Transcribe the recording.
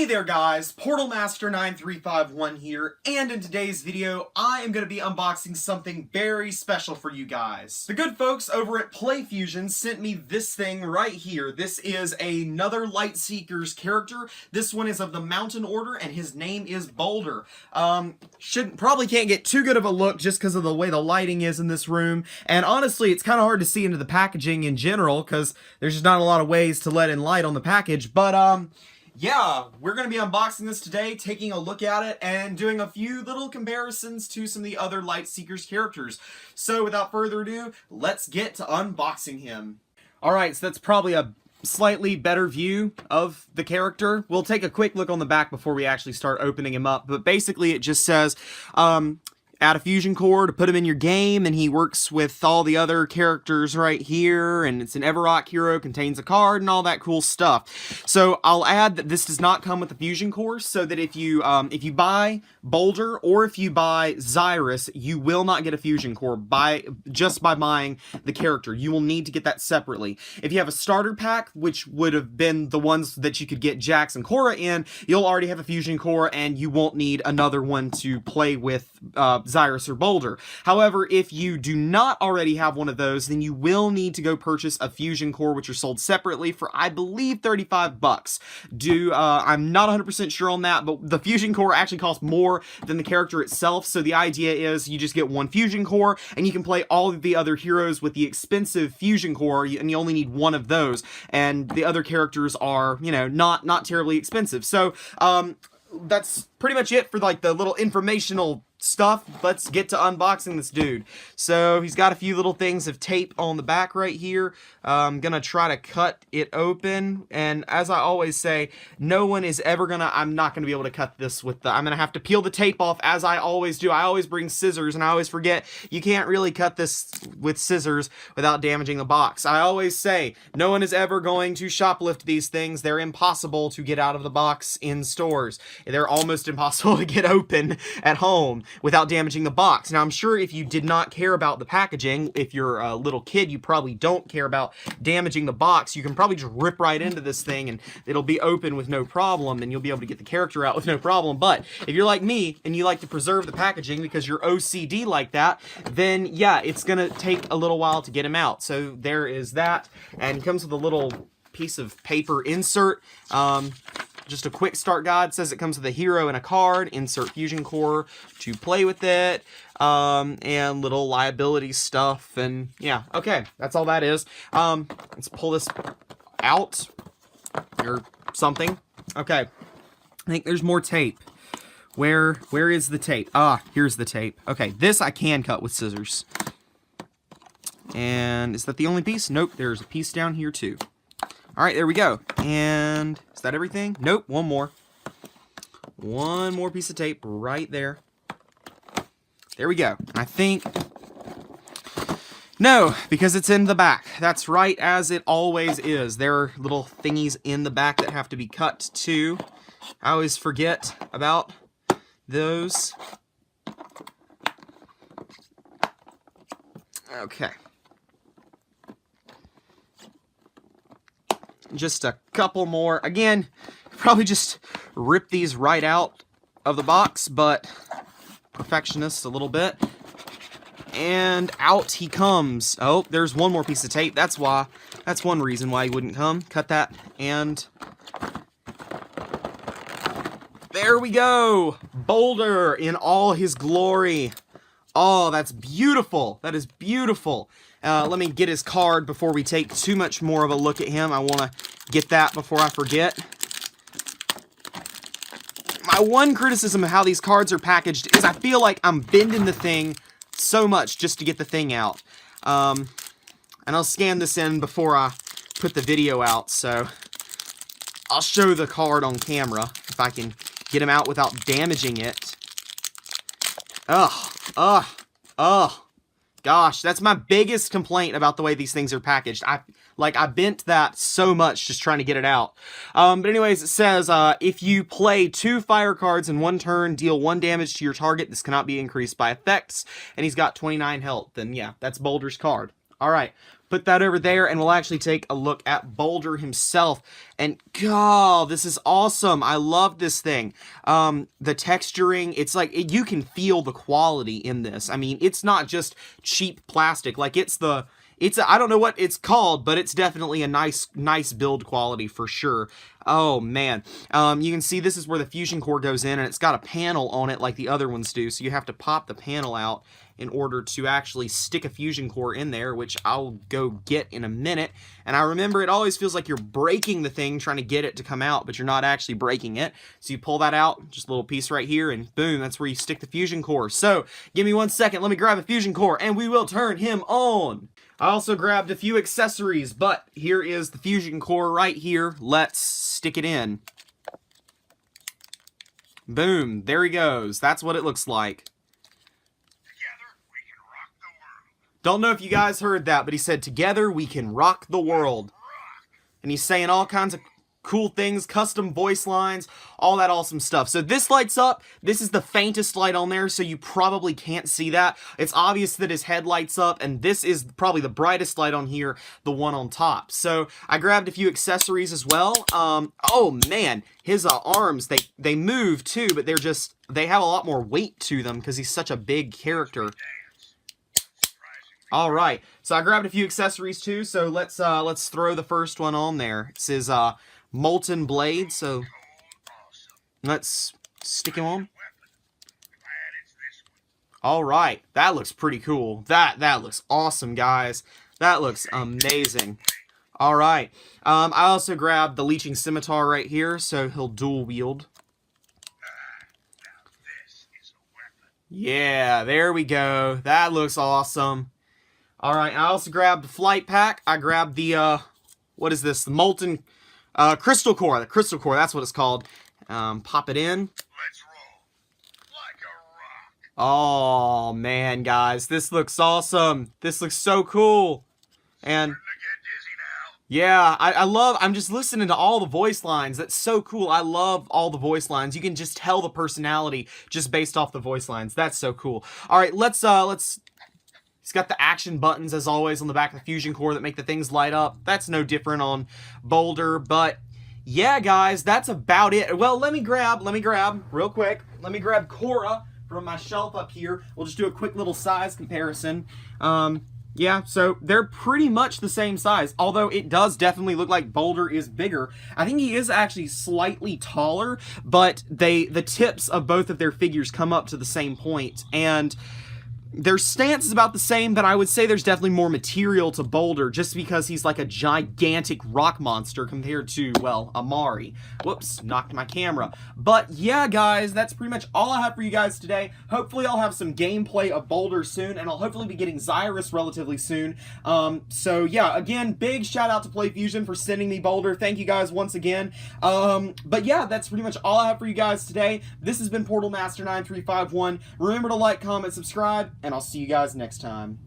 Hey there guys, PortalMaster9351 here, and in today's video, I am going to be unboxing something very special for you guys. The good folks over at PlayFusion sent me this thing right here. This is another Lightseekers character. This one is of the Mountain Order, and his name is Boulder. Probably can't get too good of a look just because of the way the lighting is in this room, and honestly, it's kind of hard to see into the packaging in general, because there's just not a lot of ways to let in light on the package, but yeah, we're going to be unboxing this today, taking a look at it, and doing a few little comparisons to some of the other Lightseekers characters. So without further ado, let's get to unboxing him. Alright, so that's probably a slightly better view of the character. We'll take a quick look on the back before we actually start opening him up, but basically it just says, add a fusion core to put him in your game, and he works with all the other characters right here, and it's an Everrock hero, contains a card, and all that cool stuff. So I'll add that this does not come with a fusion core, so that if you buy Boulder or if you buy Xyrus, you will not get a fusion core just by buying the character. You will need to get that separately. If you have a starter pack, which would have been the ones that you could get Jax and Korra in, you'll already have a fusion core, and you won't need another one to play with Xyrus or Boulder. However, if you do not already have one of those, then you will need to go purchase a fusion core, which are sold separately for, I believe, 35 bucks. I'm not 100% sure on that, but the fusion core actually costs more than the character itself, so the idea is you just get one fusion core, and you can play all of the other heroes with the expensive fusion core, and you only need one of those, and the other characters are, you know, not terribly expensive. So, that's pretty much it for, like, the little informational stuff. Let's get to unboxing this dude. So he's got a few little things of tape on the back right here. I'm gonna try to cut it open, and as I always say, I'm not gonna be able to cut this with I'm gonna have to peel the tape off, as I always do. I always bring scissors, and I always forget you can't really cut this with scissors without damaging the box. I always say no one is ever going to shoplift these things. They're impossible to get out of the box in stores. They're almost impossible to get open at home without damaging the box. Now, I'm sure if you did not care about the packaging, if you're a little kid, you probably don't care about damaging the box. You can probably just rip right into this thing, and it'll be open with no problem, and you'll be able to get the character out with no problem. But if you're like me, and you like to preserve the packaging because you're OCD like that, then yeah, it's gonna take a little while to get him out. So there is that, and it comes with a little piece of paper insert. Just a quick start guide. Says it comes with a hero and a card, insert fusion core to play with it, and little liability stuff, and yeah, okay, that's all that is. Let's pull this out, or something. Okay, I think there's more tape. Where is the tape? Ah, here's the tape. Okay, this I can cut with scissors. And is that the only piece? Nope, there's a piece down here too. Alright, there we go. And is that everything? Nope, one more. One more piece of tape right there. There we go. I think... No, because it's in the back. That's right, as it always is. There are little thingies in the back that have to be cut too. I always forget about those. Okay. Just a couple more. Again, probably just rip these right out of the box, but perfectionist a little bit. And out he comes. Oh, there's one more piece of tape. That's one reason why he wouldn't come. Cut that, and there we go. Boulder in all his glory. Oh, that's beautiful. That is beautiful. Let me get his card before we take too much more of a look at him. I want to get that before I forget. My one criticism of how these cards are packaged is I feel like I'm bending the thing so much just to get the thing out. And I'll scan this in before I put the video out, so I'll show the card on camera if I can get him out without damaging it. Gosh, that's my biggest complaint about the way these things are packaged. I bent that so much just trying to get it out. But anyways, it says, if you play 2 fire cards in 1 turn, deal 1 damage to your target. This cannot be increased by effects. And he's got 29 health. And yeah, that's Boulder's card. All right, put that over there, and we'll actually take a look at Boulder himself. And God, this is awesome. I love this thing. The texturing, it's like, you can feel the quality in this. I mean, it's not just cheap plastic. Like, I don't know what it's called, but it's definitely a nice build quality for sure. Oh, man. You can see this is where the fusion core goes in, and it's got a panel on it like the other ones do, so you have to pop the panel out in order to actually stick a fusion core in there, which I'll go get in a minute. And I remember it always feels like you're breaking the thing trying to get it to come out, but you're not actually breaking it. So you pull that out, just a little piece right here, and boom, that's where you stick the fusion core. So give me 1 second, let me grab a fusion core, and we will turn him on. I also grabbed a few accessories, but here is the fusion core right here. Let's stick it in. Boom, there he goes. That's what it looks like. Don't know if you guys heard that, but he said, "Together we can rock the world." And he's saying all kinds of cool things, custom voice lines, all that awesome stuff. So this lights up. This is the faintest light on there, so you probably can't see that. It's obvious that his head lights up, and this is probably the brightest light on here, the one on top. So I grabbed a few accessories as well. Oh man, his arms, they move too, but they have a lot more weight to them because he's such a big character. All right, so I grabbed a few accessories too, so let's throw the first one on there. It says Molten Blade, so let's stick him on. All right, that looks pretty cool. That looks awesome, guys. That looks amazing. All right, I also grabbed the Leeching Scimitar right here, so he'll dual wield. Yeah, there we go. That looks awesome. Alright, I also grabbed the flight pack. I grabbed the, what is this? The Molten Crystal Core. The Crystal Core, that's what it's called. Pop it in. Let's roll. Like a rock. Oh, man, guys. This looks awesome. This looks so cool. And yeah, I'm just listening to all the voice lines. That's so cool. I love all the voice lines. You can just tell the personality just based off the voice lines. That's so cool. Alright, let's he's got the action buttons, as always, on the back of the fusion core that make the things light up. That's no different on Boulder, but yeah, guys, that's about it. Well, let me grab, real quick, let me grab Korra from my shelf up here. We'll just do a quick little size comparison. Yeah, so they're pretty much the same size, although it does definitely look like Boulder is bigger. I think he is actually slightly taller, but the tips of both of their figures come up to the same point, and their stance is about the same, but I would say there's definitely more material to Boulder just because he's like a gigantic rock monster compared to, well, Amari. Whoops, knocked my camera. But yeah, guys, that's pretty much all I have for you guys today. Hopefully I'll have some gameplay of Boulder soon, and I'll hopefully be getting Xyrus relatively soon. So yeah, again, big shout out to PlayFusion for sending me Boulder. Thank you guys once again. But yeah, that's pretty much all I have for you guys today. This has been Portal Master 9351. Remember to like, comment, subscribe, and I'll see you guys next time.